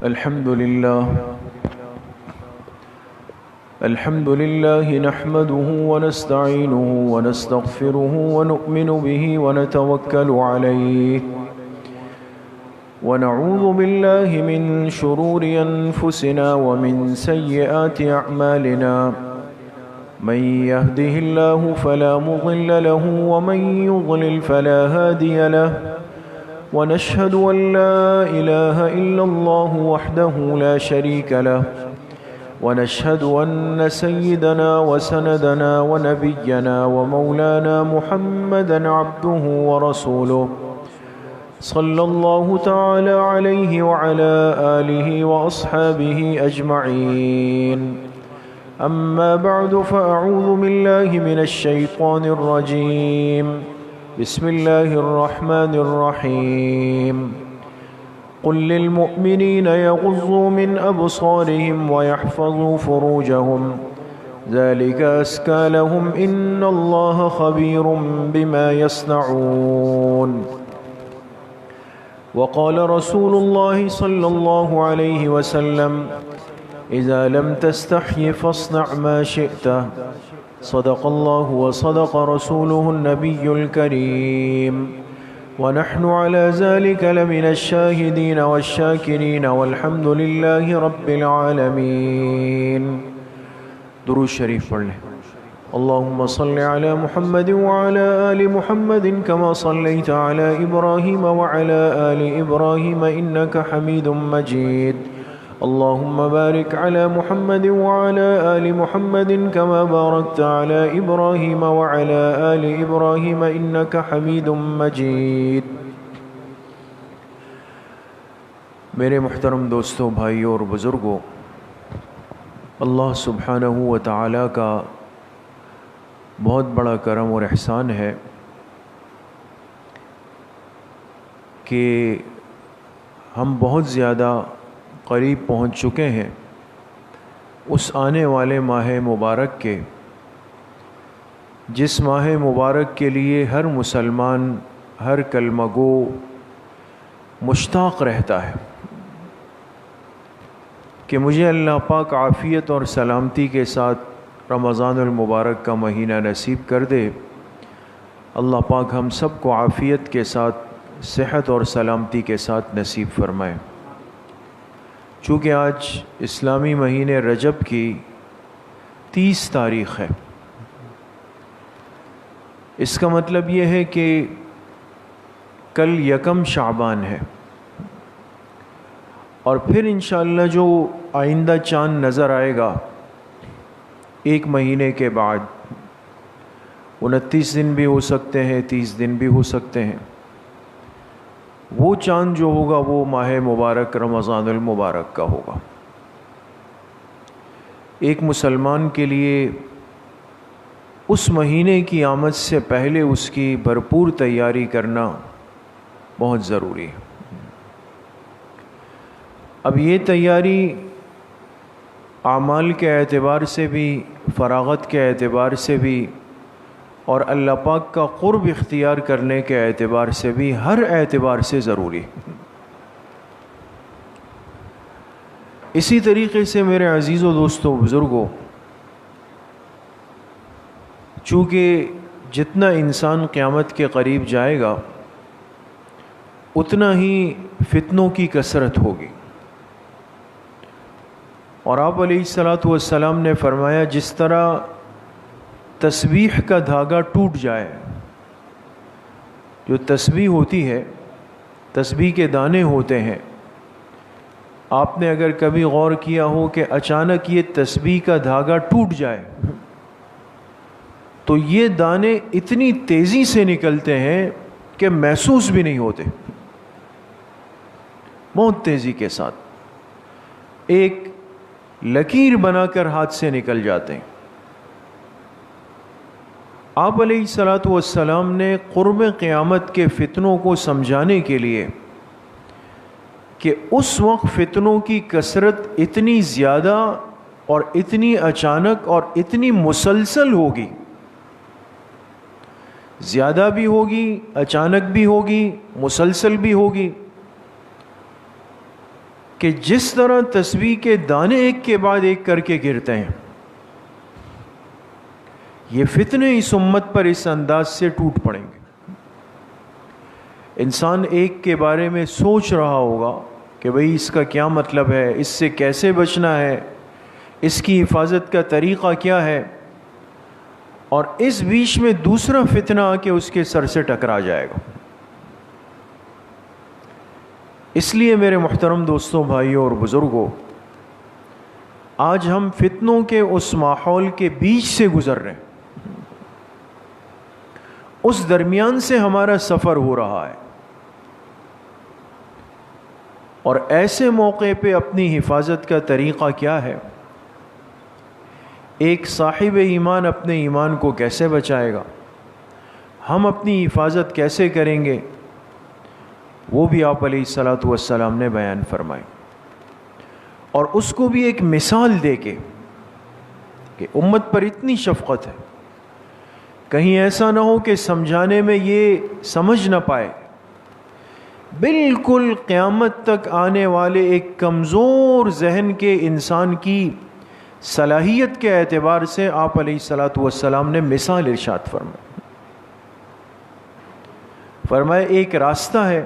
الحمد لله نحمده ونستعينه ونستغفره ونؤمن به ونتوكل عليه ونعوذ بالله من شرور أنفسنا ومن سيئات أعمالنا من يهده الله فلا مضل له ومن يضلل فلا هادي له ونشهد أن لا إله إلا الله وحده لا شريك له ونشهد أن سيدنا وسندنا ونبينا ومولانا محمدا عبده ورسوله صلى الله تعالى عليه وعلى آله وأصحابه أجمعين أما بعد فأعوذ بالله من الشيطان الرجيم بسم الله الرحمن الرحيم قل للمؤمنين يغضوا من أبصارهم ويحفظوا فروجهم ذلك أزكى لهم إن الله خبير بما يصنعون وقال رسول الله صلى الله عليه وسلم إذا لم تستحي فاصنع ما شئت صدق الله وصدق رسوله النبي الكريم ونحن على ذلك لمن الشاهدين والشاكرين والحمد لله رب العالمين. درود شریف پڑھ لیں. اللهم صل على محمد وعلى آل محمد كما صليت على إبراهيم وعلى آل إبراهيم إنك حميد مجيد. اللهم بارك على محمد وعلى آل محمد كما باركت على إبراهيم وعلى آل إبراهيم إنك حميد مجيد. میرے محترم دوستوں، بھائیوں اور بزرگوں، اللہ سبحانہ و تعالیٰ کا بہت بڑا کرم اور احسان ہے کہ ہم بہت زیادہ قریب پہنچ چکے ہیں اس آنے والے ماہ مبارک کے، جس ماہ مبارک کے لیے ہر مسلمان، ہر کلمہ گو مشتاق رہتا ہے کہ مجھے اللہ پاک عافیت اور سلامتی کے ساتھ رمضان المبارک کا مہینہ نصیب کر دے. اللہ پاک ہم سب کو عافیت کے ساتھ، صحت اور سلامتی کے ساتھ نصیب فرمائے. چونکہ آج اسلامی مہینے رجب کی 30 تاریخ ہے، اس کا مطلب یہ ہے کہ کل 1 شعبان ہے، اور پھر انشاءاللہ جو آئندہ چاند نظر آئے گا 1 مہینے کے بعد، 29 دن بھی ہو سکتے ہیں، 30 دن بھی ہو سکتے ہیں، وہ چاند جو ہوگا وہ ماہ مبارک رمضان المبارک کا ہوگا. ایک مسلمان کے لیے اس مہینے کی آمد سے پہلے اس کی بھرپور تیاری کرنا بہت ضروری ہے. اب یہ تیاری اعمال کے اعتبار سے بھی، فراغت کے اعتبار سے بھی، اور اللہ پاک کا قرب اختیار کرنے کے اعتبار سے بھی، ہر اعتبار سے ضروری. اسی طریقے سے میرے عزیزوں، دوستوں، بزرگوں، چونکہ جتنا انسان قیامت کے قریب جائے گا اتنا ہی فتنوں کی کثرت ہوگی. اور آپ علیہ السلام نے فرمایا جس طرح تسبیح کا دھاگا ٹوٹ جائے، جو تسبیح ہوتی ہے، تسبیح کے دانے ہوتے ہیں، آپ نے اگر کبھی غور کیا ہو کہ اچانک یہ تسبیح کا دھاگا ٹوٹ جائے تو یہ دانے اتنی تیزی سے نکلتے ہیں کہ محسوس بھی نہیں ہوتے، بہت تیزی کے ساتھ ایک لکیر بنا کر ہاتھ سے نکل جاتے ہیں. آپ علیہ السلام نے قرب قیامت کے فتنوں کو سمجھانے کے لیے کہ اس وقت فتنوں کی کثرت اتنی زیادہ اور اتنی اچانک اور اتنی مسلسل ہوگی زیادہ بھی ہوگی، اچانک بھی ہوگی، مسلسل بھی ہوگی، کہ جس طرح تسبیح کے دانے ایک کے بعد ایک کر کے گرتے ہیں، یہ فتنے اس امت پر اس انداز سے ٹوٹ پڑیں گے۔ انسان ایک کے بارے میں سوچ رہا ہوگا کہ بھئی اس کا کیا مطلب ہے، اس سے کیسے بچنا ہے، اس کی حفاظت کا طریقہ کیا ہے، اور اس بیچ میں دوسرا فتنہ آ کے اس کے سر سے ٹکرا جائے گا۔ اس لیے میرے محترم دوستوں، بھائیوں اور بزرگوں، آج ہم فتنوں کے اس ماحول کے بیچ سے گزر رہے ہیں، اس درمیان سے ہمارا سفر ہو رہا ہے، اور ایسے موقع پہ اپنی حفاظت کا طریقہ کیا ہے، ایک صاحب ایمان اپنے ایمان کو کیسے بچائے گا، ہم اپنی حفاظت کیسے کریں گے، وہ بھی آپ علیہ الصلوۃ والسلام نے بیان فرمائی، اور اس کو بھی ایک مثال دے کے کہ امت پر اتنی شفقت ہے، کہیں ایسا نہ ہو کہ سمجھانے میں یہ سمجھ نہ پائے، بالکل قیامت تک آنے والے ایک کمزور ذہن کے انسان کی صلاحیت کے اعتبار سے آپ علیہ الصلوۃ والسلام نے مثال ارشاد فرمایا ایک راستہ ہے،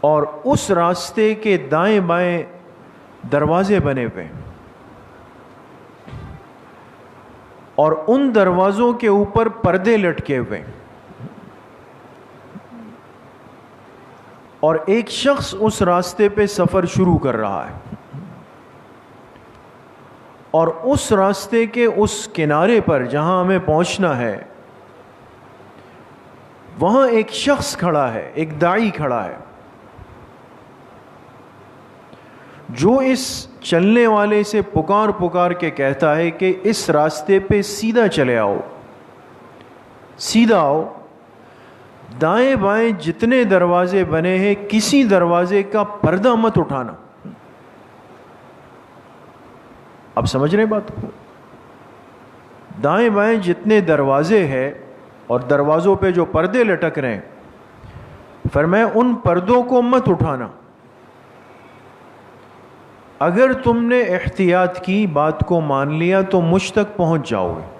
اور اس راستے کے دائیں بائیں دروازے بنے ہوئے، اور ان دروازوں کے اوپر پردے لٹکے ہوئے، اور ایک شخص اس راستے پہ سفر شروع کر رہا ہے، اور اس راستے کے اس کنارے پر جہاں ہمیں پہنچنا ہے، وہاں ایک شخص کھڑا ہے، ایک داعی کھڑا ہے، جو اس چلنے والے سے پکار پکار کے کہتا ہے کہ اس راستے پہ سیدھا چلے آؤ، سیدھا آؤ، دائیں بائیں جتنے دروازے بنے ہیں کسی دروازے کا پردہ مت اٹھانا۔ اب سمجھ رہے بات کو؟ دائیں بائیں جتنے دروازے ہیں اور دروازوں پہ جو پردے لٹک رہے ہیں، فرمایا ان پردوں کو مت اٹھانا، اگر تم نے احتیاط کی، بات کو مان لیا تو مجھ تک پہنچ جاؤ گے،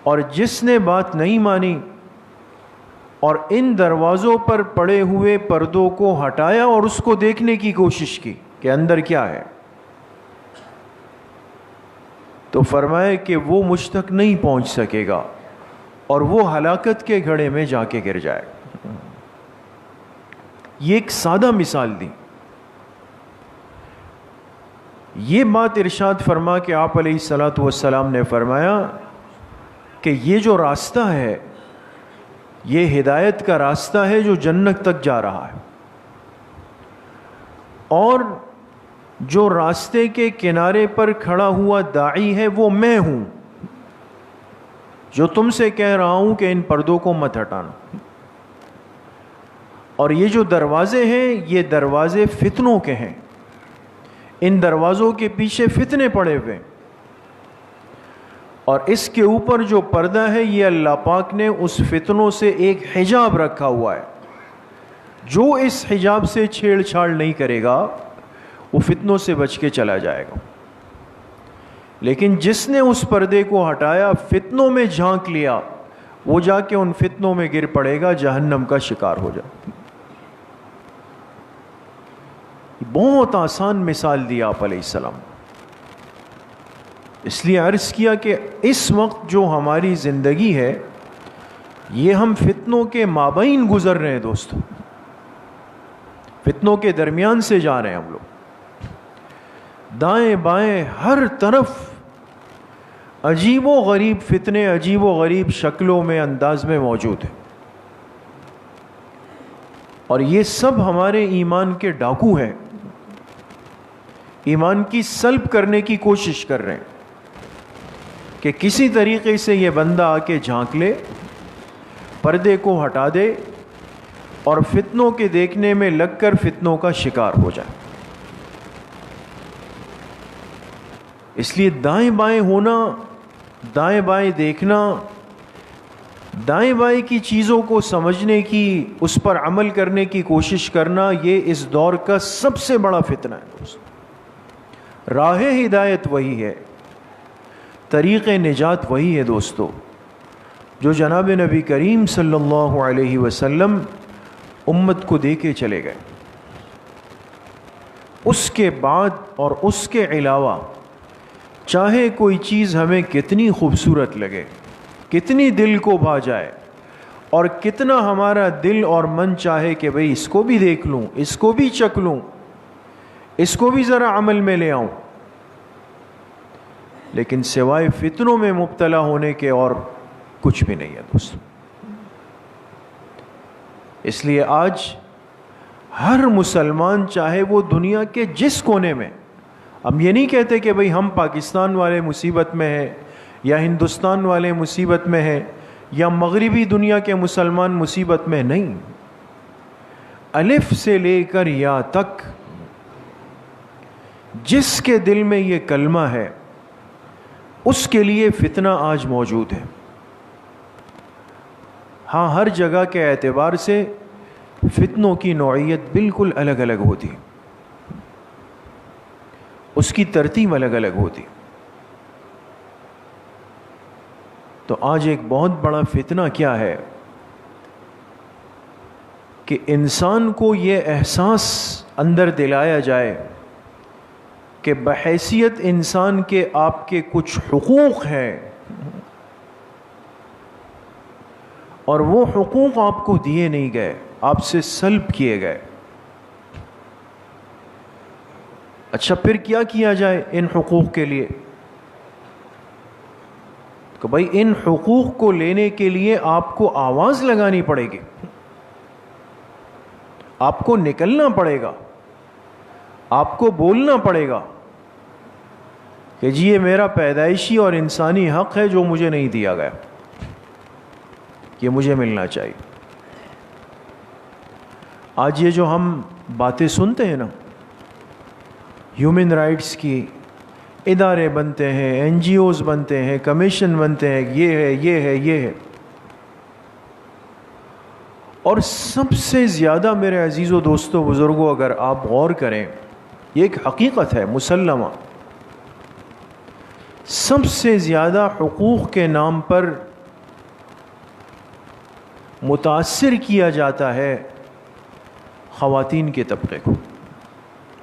اور جس نے بات نہیں مانی اور ان دروازوں پر پڑے ہوئے پردوں کو ہٹایا اور اس کو دیکھنے کی کوشش کی کہ اندر کیا ہے، تو فرمائے کہ وہ مجھ تک نہیں پہنچ سکے گا اور وہ ہلاکت کے گھڑے میں جا کے گر جائے گا۔ یہ ایک سادہ مثال دی، یہ بات ارشاد فرما کہ آپ علیہ الصلوۃ والسلام نے فرمایا کہ یہ جو راستہ ہے یہ ہدایت کا راستہ ہے جو جنت تک جا رہا ہے، اور جو راستے کے کنارے پر کھڑا ہوا داعی ہے وہ میں ہوں، جو تم سے کہہ رہا ہوں کہ ان پردوں کو مت ہٹانا، اور یہ جو دروازے ہیں یہ دروازے فتنوں کے ہیں، ان دروازوں کے پیچھے فتنے پڑے ہوئے، اور اس کے اوپر جو پردہ ہے یہ اللہ پاک نے اس فتنوں سے ایک حجاب رکھا ہوا ہے، جو اس حجاب سے چھیڑ چھاڑ نہیں کرے گا وہ فتنوں سے بچ کے چلا جائے گا، لیکن جس نے اس پردے کو ہٹایا، فتنوں میں جھانک لیا، وہ جا کے ان فتنوں میں گر پڑے گا، جہنم کا شکار ہو جائے۔ بہت آسان مثال دی آپ علیہ السلام، اس لیے عرض کیا کہ اس وقت جو ہماری زندگی ہے یہ ہم فتنوں کے مابین گزر رہے ہیں دوستو، فتنوں کے درمیان سے جا رہے ہیں ہم لوگ، دائیں بائیں ہر طرف عجیب و غریب فتنے عجیب و غریب شکلوں میں انداز میں موجود ہیں، اور یہ سب ہمارے ایمان کے ڈاکو ہیں، ایمان کی سلب کرنے کی کوشش کر رہے ہیں کہ کسی طریقے سے یہ بندہ آ کے جھانک لے، پردے کو ہٹا دے اور فتنوں کے دیکھنے میں لگ کر فتنوں کا شکار ہو جائے۔ اس لیے دائیں بائیں ہونا، دائیں بائیں دیکھنا، دائیں بائیں کی چیزوں کو سمجھنے کی، اس پر عمل کرنے کی کوشش کرنا، یہ اس دور کا سب سے بڑا فتنہ ہے دوست۔ راہ ہدایت وہی ہے، طریق نجات وہی ہے دوستو، جو جناب نبی کریم صلی اللہ علیہ وسلم امت کو دے کے چلے گئے۔ اس کے بعد اور اس کے علاوہ چاہے کوئی چیز ہمیں کتنی خوبصورت لگے، کتنی دل کو بھا جائے، اور کتنا ہمارا دل اور من چاہے کہ بھئی اس کو بھی دیکھ لوں، اس کو بھی چکھ لوں، اس کو بھی ذرا عمل میں لے آؤں، لیکن سوائے فتنوں میں مبتلا ہونے کے اور کچھ بھی نہیں ہے دوست۔ اس لیے آج ہر مسلمان چاہے وہ دنیا کے جس کونے میں، ہم یہ نہیں کہتے کہ بھئی ہم پاکستان والے مصیبت میں ہیں یا ہندوستان والے مصیبت میں ہیں یا مغربی دنیا کے مسلمان مصیبت میں، نہیں، الف سے لے کر یا تک جس کے دل میں یہ کلمہ ہے اس کے لیے فتنہ آج موجود ہے۔ ہاں، ہر جگہ کے اعتبار سے فتنوں کی نوعیت بالکل الگ الگ ہوتی، اس کی ترتیب الگ الگ ہوتی۔ تو آج ایک بہت بڑا فتنہ کیا ہے کہ انسان کو یہ احساس اندر دلایا جائے کہ بحیثیت انسان کے آپ کے کچھ حقوق ہیں، اور وہ حقوق آپ کو دیے نہیں گئے، آپ سے سلب کیے گئے۔ اچھا، پھر کیا کیا جائے ان حقوق کے لیے؟ کہ بھائی ان حقوق کو لینے کے لیے آپ کو آواز لگانی پڑے گی، آپ کو نکلنا پڑے گا، آپ کو بولنا پڑے گا کہ جی یہ میرا پیدائشی اور انسانی حق ہے جو مجھے نہیں دیا گیا، یہ مجھے ملنا چاہیے۔ آج یہ جو ہم باتیں سنتے ہیں نا، ہیومن رائٹس کی، ادارے بنتے ہیں، این جی اوز بنتے ہیں، کمیشن بنتے ہیں، یہ ہے یہ ہے یہ ہے، اور سب سے زیادہ میرے عزیزوں دوستوں بزرگوں اگر آپ غور کریں، یہ ایک حقیقت ہے مسلمہ، سب سے زیادہ حقوق کے نام پر متاثر کیا جاتا ہے خواتین کے طبقے کو،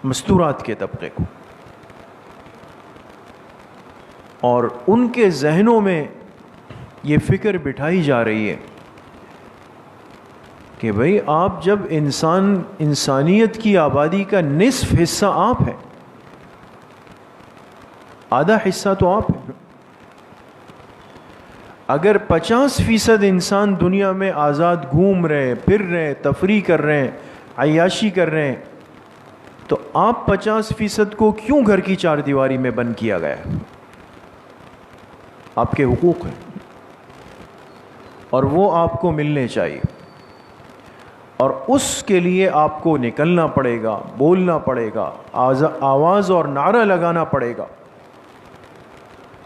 مستورات کے طبقے کو، اور ان کے ذہنوں میں یہ فکر بٹھائی جا رہی ہے کہ بھئی آپ جب انسانیت کی آبادی کا نصف حصہ آپ ہیں، آدھا حصہ تو آپ ہیں، اگر 50% انسان دنیا میں آزاد گھوم رہے، پھر رہے، تفریح کر رہے ہیں، عیاشی کر رہے ہیں، تو آپ 50% کو کیوں گھر کی چار دیواری میں بند کیا گیا ہے؟ آپ کے حقوق ہیں اور وہ آپ کو ملنے چاہیے، اور اس کے لیے آپ کو نکلنا پڑے گا، بولنا پڑے گا، آواز اور نعرہ لگانا پڑے گا۔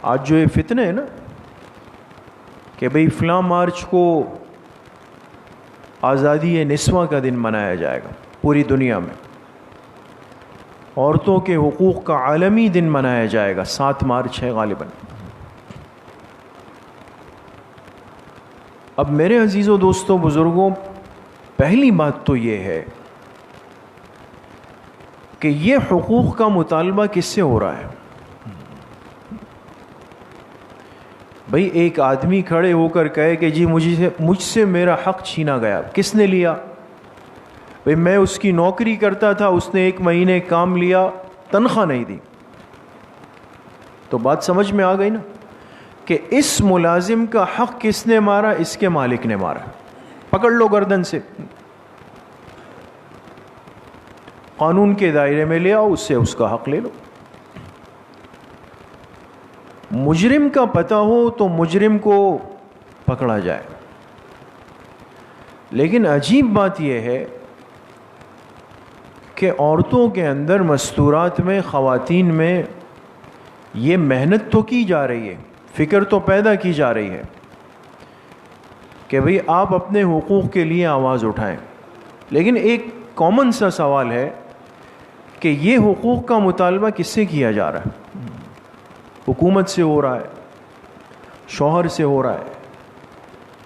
آج جو یہ فتنہ ہے نا کہ بھئی فلاں مارچ کو آزادی نسواں کا دن منایا جائے گا، پوری دنیا میں عورتوں کے حقوق کا عالمی دن منایا جائے گا، 7 مارچ ہے غالباً۔ اب میرے عزیزوں دوستوں بزرگوں، پہلی بات تو یہ ہے کہ یہ حقوق کا مطالبہ کس سے ہو رہا ہے؟ بھئی ایک آدمی کھڑے ہو کر کہے کہ جی مجھ سے میرا حق چھینا گیا، کس نے لیا؟ بھئی میں اس کی نوکری کرتا تھا، اس نے 1 مہینے کام لیا، تنخواہ نہیں دی، تو بات سمجھ میں آ گئی نا کہ اس ملازم کا حق کس نے مارا؟ اس کے مالک نے مارا، پکڑ لو گردن سے، قانون کے دائرے میں لے آؤ، اس سے اس کا حق لے لو۔ مجرم کا پتہ ہو تو مجرم کو پکڑا جائے، لیکن عجیب بات یہ ہے کہ عورتوں کے اندر، مستورات میں، خواتین میں یہ محنت تو کی جا رہی ہے، فکر تو پیدا کی جا رہی ہے کہ بھئی آپ اپنے حقوق کے لیے آواز اٹھائیں، لیکن ایک کامن سا سوال ہے کہ یہ حقوق کا مطالبہ کس سے کیا جا رہا ہے؟ حکومت سے ہو رہا ہے، شوہر سے ہو رہا ہے،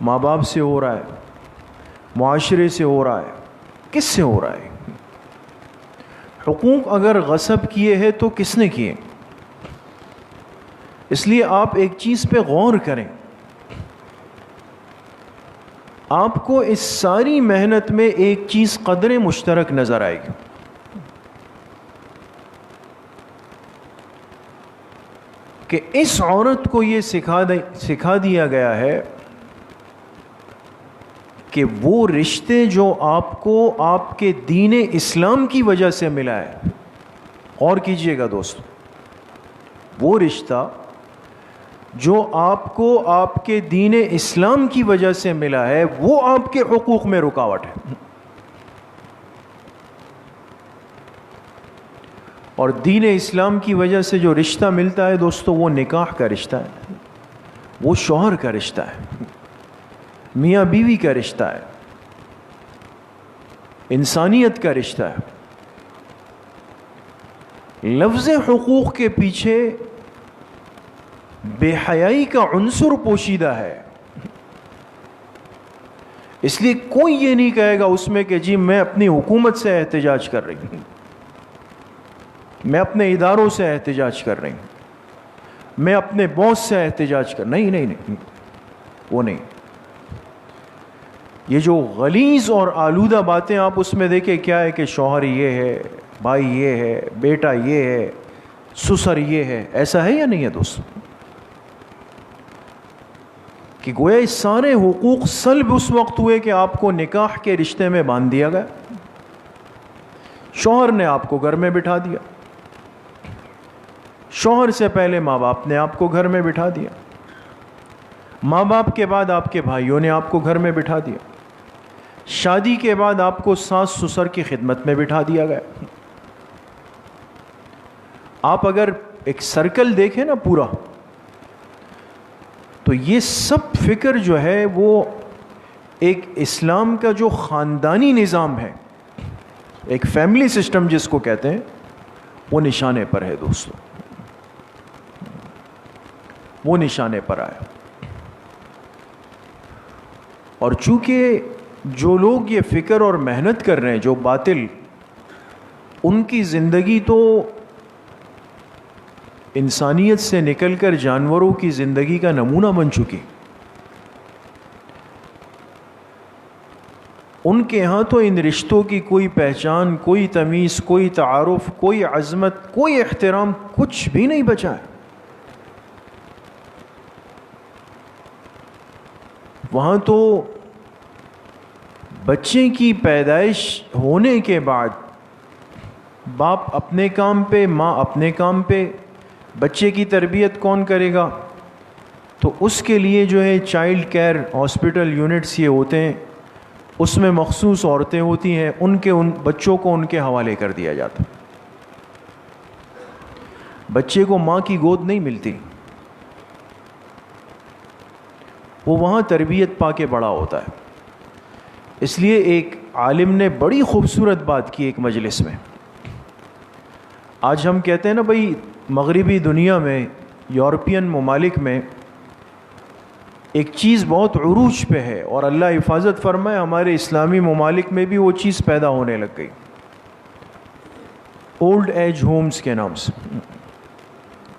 ماں باپ سے ہو رہا ہے، معاشرے سے ہو رہا ہے، کس سے ہو رہا ہے؟ حقوق اگر غصب کیے ہیں تو کس نے کیے؟ اس لیے آپ ایک چیز پہ غور کریں، آپ کو اس ساری محنت میں ایک چیز قدر مشترک نظر آئے گی، کہ اس عورت کو یہ سکھا دیا گیا ہے کہ وہ رشتے جو آپ کو آپ کے دین اسلام کی وجہ سے ملا ہے، غور کیجئے گا دوستو، وہ رشتہ جو آپ کو آپ کے دین اسلام کی وجہ سے ملا ہے وہ آپ کے حقوق میں رکاوٹ ہے۔ اور دین اسلام کی وجہ سے جو رشتہ ملتا ہے دوستو، وہ نکاح کا رشتہ ہے، وہ شوہر کا رشتہ ہے، میاں بیوی کا رشتہ ہے، انسانیت کا رشتہ ہے۔ لفظ حقوق کے پیچھے بے حیائی کا عنصر پوشیدہ ہے، اس لیے کوئی یہ نہیں کہے گا اس میں کہ جی میں اپنی حکومت سے احتجاج کر رہی ہوں، میں اپنے اداروں سے احتجاج کر رہی ہوں، میں اپنے باس سے احتجاج کر نہیں نہیں نہیں، وہ نہیں۔ یہ جو غلیظ اور آلودہ باتیں آپ اس میں دیکھیں، کیا ہے کہ شوہر یہ ہے، بھائی یہ ہے، بیٹا یہ ہے، سسر یہ ہے، ایسا ہے یا نہیں ہے دوست؟ کہ گویا اس سارے حقوق سلب اس وقت ہوئے کہ آپ کو نکاح کے رشتے میں باندھ دیا گیا، شوہر نے آپ کو گھر میں بٹھا دیا، شوہر سے پہلے ماں باپ نے آپ کو گھر میں بٹھا دیا، ماں باپ کے بعد آپ کے بھائیوں نے آپ کو گھر میں بٹھا دیا، شادی کے بعد آپ کو ساس سسر کی خدمت میں بٹھا دیا گیا۔ آپ اگر ایک سرکل دیکھیں نا پورا، تو یہ سب فکر جو ہے وہ ایک اسلام کا جو خاندانی نظام ہے، ایک فیملی سسٹم جس کو کہتے ہیں، وہ نشانے پر ہے دوستو، وہ نشانے پر آیا۔ اور چونکہ جو لوگ یہ فکر اور محنت کر رہے ہیں، جو باطل، ان کی زندگی تو انسانیت سے نکل کر جانوروں کی زندگی کا نمونہ بن چکی، ان کے ہاں تو ان رشتوں کی کوئی پہچان، کوئی تمیز، کوئی تعارف، کوئی عظمت، کوئی احترام، کچھ بھی نہیں بچا ہے۔ وہاں تو بچے کی پیدائش ہونے کے بعد باپ اپنے کام پہ، ماں اپنے کام پہ، بچے کی تربیت کون کرے گا؟ تو اس کے لیے جو ہے چائلڈ کیئر ہاسپٹل یونٹس یہ ہوتے ہیں، اس میں مخصوص عورتیں ہوتی ہیں، ان بچوں کو ان کے حوالے کر دیا جاتا۔ بچے کو ماں کی گود نہیں ملتی، وہ وہاں تربیت پا کے بڑا ہوتا ہے۔ اس لیے ایک عالم نے بڑی خوبصورت بات کی ایک مجلس میں۔ آج ہم کہتے ہیں نا بھائی، مغربی دنیا میں، یورپین ممالک میں ایک چیز بہت عروج پہ ہے، اور اللہ حفاظت فرمائے ہمارے اسلامی ممالک میں بھی وہ چیز پیدا ہونے لگ گئی، اولڈ ایج ہومز کے نام سے،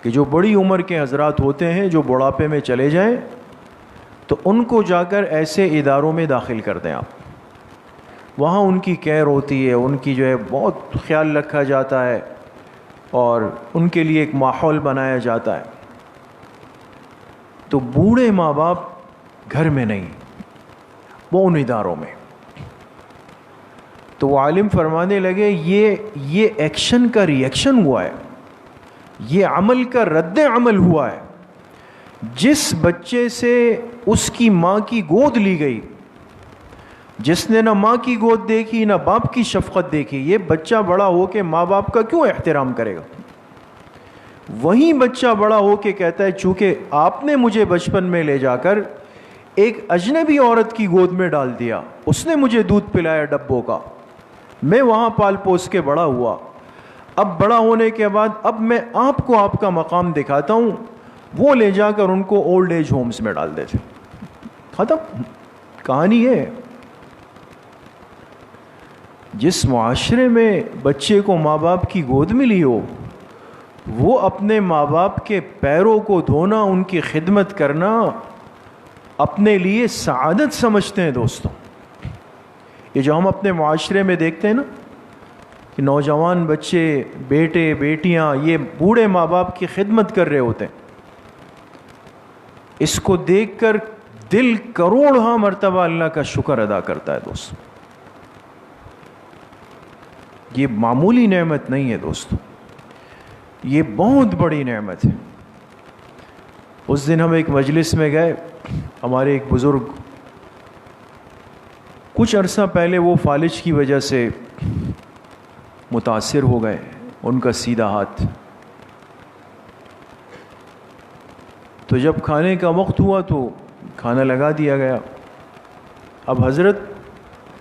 کہ جو بڑی عمر کے حضرات ہوتے ہیں جو بڑھاپے میں چلے جائیں تو ان کو جا کر ایسے اداروں میں داخل کر دیں آپ، وہاں ان کی کیئر ہوتی ہے، ان کی جو ہے بہت خیال رکھا جاتا ہے، اور ان کے لیے ایک ماحول بنایا جاتا ہے۔ تو بوڑھے ماں باپ گھر میں نہیں، وہ ان اداروں میں۔ تو وہ عالم فرمانے لگے یہ ایکشن کا ری ایکشن ہوا ہے، یہ عمل کا رد عمل ہوا ہے۔ جس بچے سے اس کی ماں کی گود لی گئی، جس نے نہ ماں کی گود دیکھی نہ باپ کی شفقت دیکھی، یہ بچہ بڑا ہو کے ماں باپ کا کیوں احترام کرے گا؟ وہیں بچہ بڑا ہو کے کہتا ہے چونکہ آپ نے مجھے بچپن میں لے جا کر ایک اجنبی عورت کی گود میں ڈال دیا، اس نے مجھے دودھ پلایا ڈبوں کا، میں وہاں پال پوس کے بڑا ہوا، اب بڑا ہونے کے بعد اب میں آپ کو آپ کا مقام دکھاتا ہوں، وہ لے جا کر ان کو اولڈ ایج ہومز میں ڈال دیتے. ختم کہانی ہے. جس معاشرے میں بچے کو ماں باپ کی گود ملی ہو، وہ اپنے ماں باپ کے پیروں کو دھونا، ان کی خدمت کرنا اپنے لیے سعادت سمجھتے ہیں. دوستوں، یہ جو ہم اپنے معاشرے میں دیکھتے ہیں نا کہ نوجوان بچے، بیٹے بیٹیاں یہ بوڑھے ماں باپ کی خدمت کر رہے ہوتے ہیں، اس کو دیکھ کر دل کروڑہا مرتبہ اللہ کا شکر ادا کرتا ہے. دوستوں، یہ معمولی نعمت نہیں ہے دوستوں، یہ بہت بڑی نعمت ہے. اس دن ہم ایک مجلس میں گئے، ہمارے ایک بزرگ کچھ عرصہ پہلے وہ فالج کی وجہ سے متاثر ہو گئے، ان کا سیدھا ہاتھ. تو جب کھانے کا وقت ہوا تو کھانا لگا دیا گیا. اب حضرت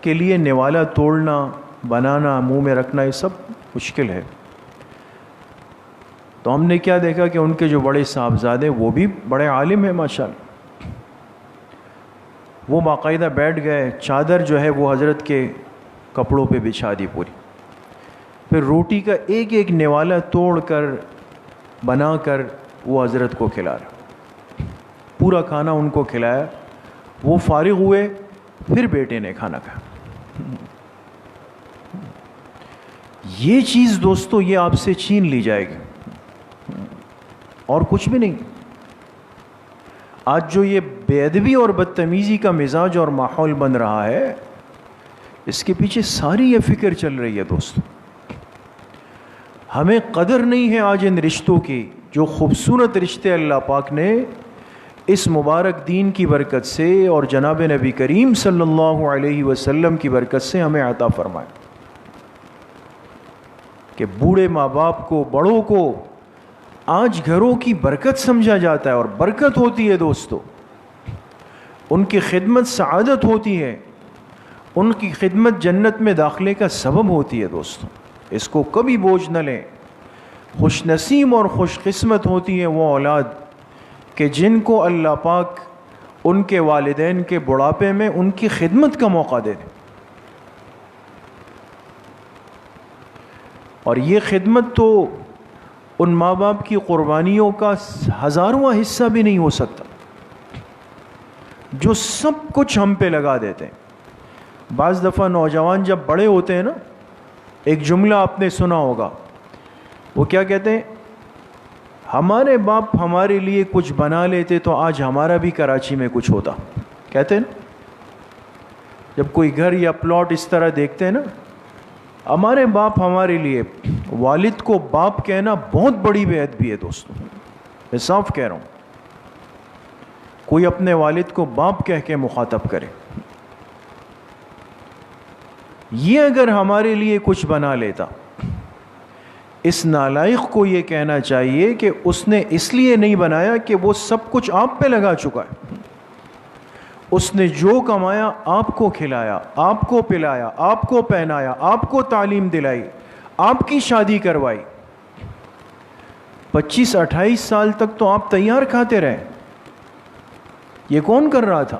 کے لیے نوالا توڑنا، بنانا، منہ میں رکھنا یہ سب مشکل ہے. تو ہم نے کیا دیکھا کہ ان کے جو بڑے صاحبزادے وہ بھی بڑے عالم ہیں ماشاءاللہ، وہ باقاعدہ بیٹھ گئے، چادر جو ہے وہ حضرت کے کپڑوں پہ بچھا دی پوری، پھر روٹی کا ایک ایک نوالا توڑ کر بنا کر وہ حضرت کو کھلا رہا، پورا کھانا ان کو کھلایا. وہ فارغ ہوئے، پھر بیٹے نے کھانا کھایا. یہ چیز دوستو یہ آپ سے چھین لی جائے گی اور کچھ بھی نہیں. آج جو یہ بے ادبی اور بدتمیزی کا مزاج اور ماحول بن رہا ہے، اس کے پیچھے ساری یہ فکر چل رہی ہے. دوستو، ہمیں قدر نہیں ہے آج ان رشتوں کی، جو خوبصورت رشتے اللہ پاک نے اس مبارک دین کی برکت سے اور جناب نبی کریم صلی اللہ علیہ وسلم کی برکت سے ہمیں عطا فرمائے. کہ بوڑھے ماں باپ کو، بڑوں کو آج گھروں کی برکت سمجھا جاتا ہے، اور برکت ہوتی ہے دوستو. ان کی خدمت سعادت ہوتی ہے، ان کی خدمت جنت میں داخلے کا سبب ہوتی ہے. دوستو، اس کو کبھی بوجھ نہ لیں. خوش نصیب اور خوش قسمت ہوتی ہے وہ اولاد کہ جن کو اللہ پاک ان کے والدین کے بڑھاپے میں ان کی خدمت کا موقع دے دے. اور یہ خدمت تو ان ماں باپ کی قربانیوں کا ہزارواں حصہ بھی نہیں ہو سکتا، جو سب کچھ ہم پہ لگا دیتے ہیں. بعض دفعہ نوجوان جب بڑے ہوتے ہیں نا، ایک جملہ آپ نے سنا ہوگا، وہ کیا کہتے ہیں؟ ہمارے باپ ہمارے لیے کچھ بنا لیتے تو آج ہمارا بھی کراچی میں کچھ ہوتا. کہتے ہیں نا، جب کوئی گھر یا پلاٹ اس طرح دیکھتے ہیں نا، ہمارے باپ ہمارے لیے. والد کو باپ کہنا بہت بڑی بے ادبی ہے دوستوں، میں صاف کہہ رہا ہوں. کوئی اپنے والد کو باپ کہہ کے مخاطب کرے. یہ اگر ہمارے لیے کچھ بنا لیتا، اس نالائق کو یہ کہنا چاہیے کہ اس نے اس لیے نہیں بنایا کہ وہ سب کچھ آپ پہ لگا چکا ہے. اس نے جو کمایا آپ کو کھلایا، آپ کو پلایا، آپ کو پہنایا، آپ کو تعلیم دلائی، آپ کی شادی کروائی. 25-28 سال تک تو آپ تیار کھاتے رہے. یہ کون کر رہا تھا؟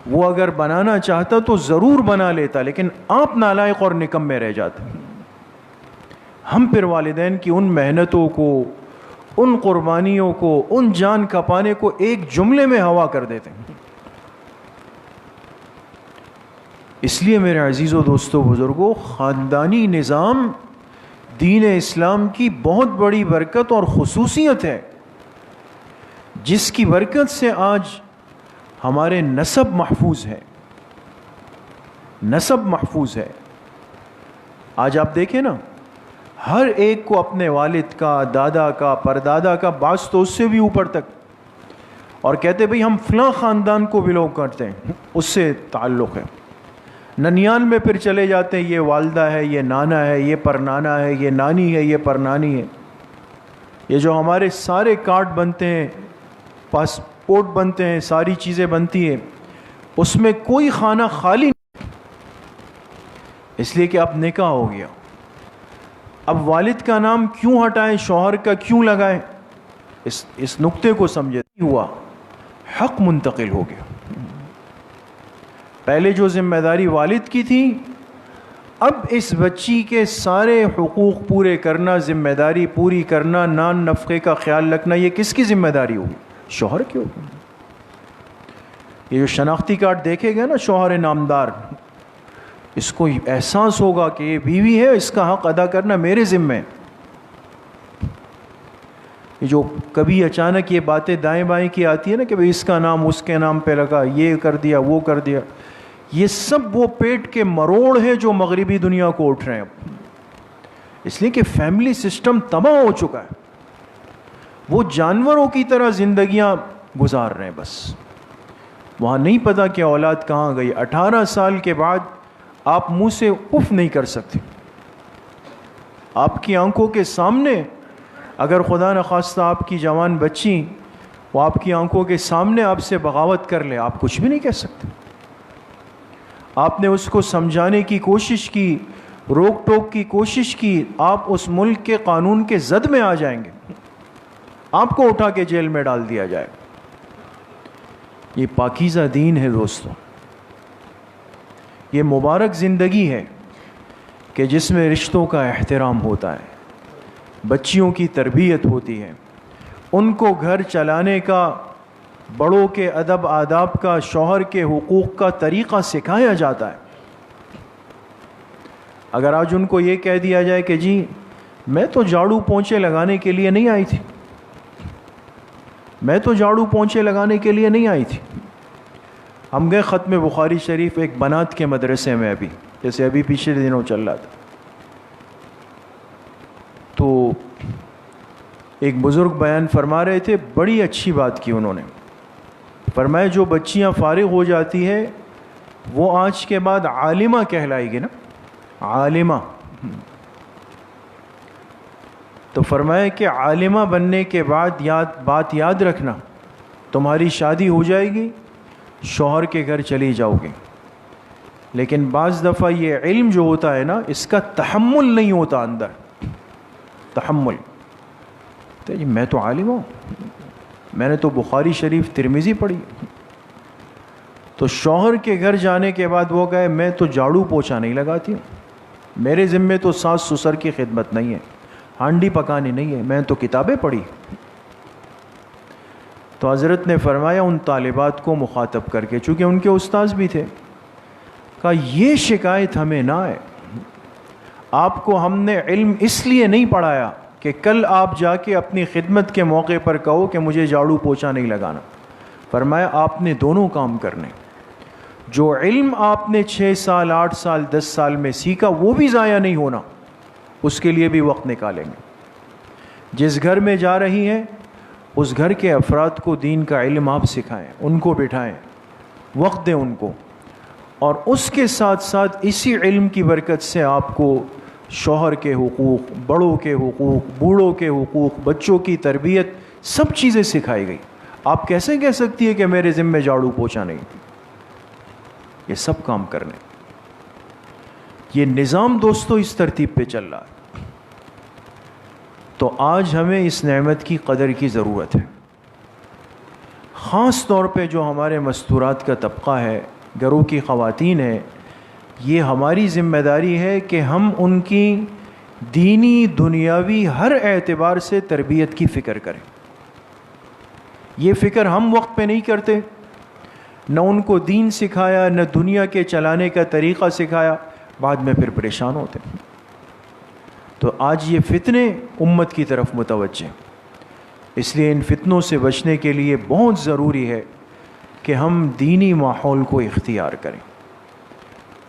وہ اگر بنانا چاہتا تو ضرور بنا لیتا، لیکن آپ نالائق اور نکمے رہ جاتے. ہم پھر والدین کی ان محنتوں کو، ان قربانیوں کو، ان جان کھپانے کو ایک جملے میں ہوا کر دیتے ہیں. اس لیے میرے عزیزو، دوستو، بزرگوں، خاندانی نظام دین اسلام کی بہت بڑی برکت اور خصوصیت ہے، جس کی برکت سے آج ہمارے نسب محفوظ ہے. نسب محفوظ ہے. آج آپ دیکھیں نا، ہر ایک کو اپنے والد کا، دادا کا، پردادا کا، بعض تو اس سے بھی اوپر تک، اور کہتے بھئی ہم فلاں خاندان کو بلونگ کرتے ہیں، اس سے تعلق ہے. ننیال میں پھر چلے جاتے ہیں، یہ والدہ ہے، یہ نانا ہے، یہ پرنانا ہے، یہ نانی ہے، یہ پرنانی ہے. یہ جو ہمارے سارے کارڈ بنتے ہیں، پاسپورٹ بنتے ہیں، ساری چیزیں بنتی ہیں، اس میں کوئی خانہ خالی نہیں، اس لیے کہ اب نکاح ہو گیا۔ اب والد کا نام کیوں ہٹائیں، شوہر کا کیوں لگائیں؟ اس نقطے کو سمجھے ہوا، حق منتقل ہو گیا۔ پہلے جو ذمہ داری والد کی تھی، اب اس بچی کے سارے حقوق پورے کرنا، ذمہ داری پوری کرنا، نان نفقے کا خیال رکھنا، یہ کس کی ذمہ داری ہوگی؟ شوہر کی ہوگی۔ یہ جو شناختی کارڈ دیکھے گا نا شوہر نامدار، اس کو احساس ہوگا کہ یہ بیوی ہے، اس کا حق ادا کرنا میرے ذمہ ہے۔ یہ جو کبھی اچانک یہ باتیں دائیں بائیں کی آتی ہے نا کہ بھئی اس کا نام اس کے نام پہ لگا، یہ کر دیا وہ کر دیا، یہ سب وہ پیٹ کے مروڑ ہیں جو مغربی دنیا کو اٹھ رہے ہیں۔ اس لیے کہ فیملی سسٹم تباہ ہو چکا ہے، وہ جانوروں کی طرح زندگیاں گزار رہے ہیں، بس وہاں نہیں پتا کہ اولاد کہاں گئی۔ 18 سال کے بعد آپ منہ سے اف نہیں کر سکتے۔ آپ کی آنکھوں کے سامنے اگر خدا نخواستہ آپ کی جوان بچی وہ آپ کی آنکھوں کے سامنے آپ سے بغاوت کر لے، آپ کچھ بھی نہیں کہہ سکتے۔ آپ نے اس کو سمجھانے کی کوشش کی، روک ٹوک کی کوشش کی، آپ اس ملک کے قانون کے زد میں آ جائیں گے، آپ کو اٹھا کے جیل میں ڈال دیا جائے۔ یہ پاکیزہ دین ہے دوستو، یہ مبارک زندگی ہے کہ جس میں رشتوں کا احترام ہوتا ہے، بچیوں کی تربیت ہوتی ہے، ان کو گھر چلانے کا، بڑوں کے ادب آداب کا، شوہر کے حقوق کا طریقہ سکھایا جاتا ہے۔ اگر آج ان کو یہ کہہ دیا جائے کہ جی میں تو جھاڑو پونچھے لگانے کے لیے نہیں آئی تھی، میں تو جھاڑو پونچھے لگانے کے لیے نہیں آئی تھی۔ ہم گئے ختم بخاری شریف ایک بنات کے مدرسے میں، ابھی جیسے ابھی پیچھے دنوں چل رہا تھا، تو ایک بزرگ بیان فرما رہے تھے، بڑی اچھی بات کی انہوں نے۔ فرمایا جو بچیاں فارغ ہو جاتی ہے وہ آج کے بعد عالمہ کہلائے گی نا، عالمہ۔ تو فرمایا کہ عالمہ بننے کے بعد بات یاد رکھنا، تمہاری شادی ہو جائے گی، شوہر کے گھر چلی جاؤ گے، لیکن بعض دفعہ یہ علم جو ہوتا ہے نا اس کا تحمل نہیں ہوتا اندر، تحمل۔ تو جی میں تو عالم ہوں، میں نے تو بخاری شریف ترمذی پڑھی۔ تو شوہر کے گھر جانے کے بعد وہ کہے میں تو جھاڑو پوچھا نہیں لگاتی ہوں، میرے ذمے تو ساس سسر کی خدمت نہیں ہے، ہانڈی پکانی نہیں ہے، میں تو کتابیں پڑھی۔ تو حضرت نے فرمایا ان طالبات کو مخاطب کر کے، چونکہ ان کے استاذ بھی تھے، کہا یہ شکایت ہمیں نہ ہے، آپ کو ہم نے علم اس لیے نہیں پڑھایا کہ کل آپ جا کے اپنی خدمت کے موقع پر کہو کہ مجھے جھاڑو پوچھا نہیں لگانا۔ فرمایا آپ نے دونوں کام کرنے، جو علم آپ نے 6 سال 8 سال 10 سال میں سیکھا وہ بھی ضائع نہیں ہونا، اس کے لیے بھی وقت نکالیں گے۔ جس گھر میں جا رہی ہیں اس گھر کے افراد کو دین کا علم آپ سکھائیں، ان کو بٹھائیں، وقت دیں ان کو، اور اس کے ساتھ ساتھ اسی علم کی برکت سے آپ کو شوہر کے حقوق، بڑوں کے حقوق، بوڑھوں کے حقوق، بچوں کی تربیت، سب چیزیں سکھائی گئی۔ آپ کیسے کہہ سکتی ہے کہ میرے ذمہ جھاڑو پوچھا نہیں؟ یہ سب کام کرنے، یہ نظام دوستو اس ترتیب پہ چل رہا ہے۔ تو آج ہمیں اس نعمت کی قدر کی ضرورت ہے، خاص طور پہ جو ہمارے مستورات کا طبقہ ہے، گھروں کی خواتین ہیں، یہ ہماری ذمہ داری ہے کہ ہم ان کی دینی دنیاوی ہر اعتبار سے تربیت کی فکر کریں۔ یہ فکر ہم وقت پہ نہیں کرتے، نہ ان کو دین سکھایا، نہ دنیا کے چلانے کا طریقہ سکھایا، بعد میں پھر پریشان ہوتے ہیں۔ تو آج یہ فتنے امت کی طرف متوجہ، اس لیے ان فتنوں سے بچنے کے لیے بہت ضروری ہے کہ ہم دینی ماحول کو اختیار کریں،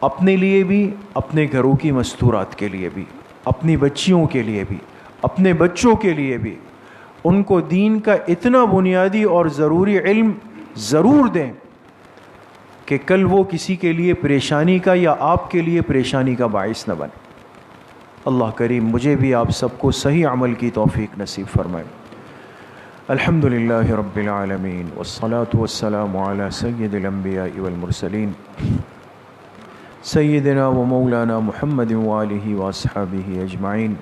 اپنے لیے بھی، اپنے گھروں کی مستورات کے لیے بھی، اپنی بچیوں کے لیے بھی، اپنے بچوں کے لیے بھی۔ ان کو دین کا اتنا بنیادی اور ضروری علم ضرور دیں کہ کل وہ کسی کے لیے پریشانی کا یا آپ کے لیے پریشانی کا باعث نہ بنے۔ اللہ کریم مجھے بھی آپ سب کو صحیح عمل کی توفیق نصیب فرمائے۔ الحمدللہ رب العالمین والصلاة والسلام علی سید الانبیاء والمرسلین سیدنا و مولانا محمد وآلہ واصحابہ اجمعین۔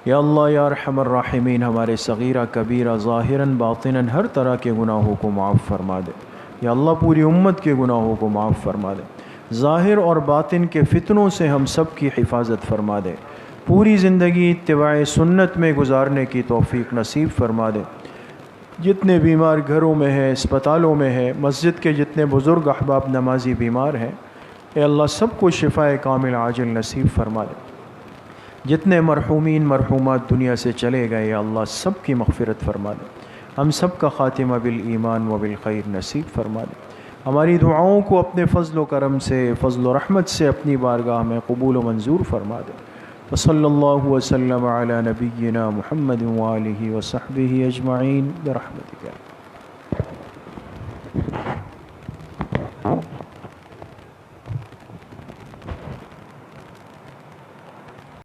یا اللہ یا ارحم الراحمین، ہمارے صغیرہ کبیرہ ظاہراً باطناً ہر طرح کے گناہوں کو معاف فرما دے۔ یا اللہ پوری امت کے گناہوں کو معاف فرما دے، ظاہر اور باطن کے فتنوں سے ہم سب کی حفاظت فرما دے، پوری زندگی اتباع سنت میں گزارنے کی توفیق نصیب فرما دے۔ جتنے بیمار گھروں میں ہیں، اسپتالوں میں ہیں، مسجد کے جتنے بزرگ احباب نمازی بیمار ہیں، اے اللہ سب کو شفائے کامل عاجل نصیب فرما دے۔ جتنے مرحومین مرحومات دنیا سے چلے گئے، یا اللہ سب کی مغفرت فرما دے، ہم سب کا خاتمہ بالایمان و بالخیر نصیب فرما دے۔ ہماری دعاؤں کو اپنے فضل و کرم سے، فضل و رحمت سے اپنی بارگاہ میں قبول و منظور فرما دے۔ وصلی اللہ وسلم علی نبینا محمد وآلہ وصحبہ اجمعین برحمتک۔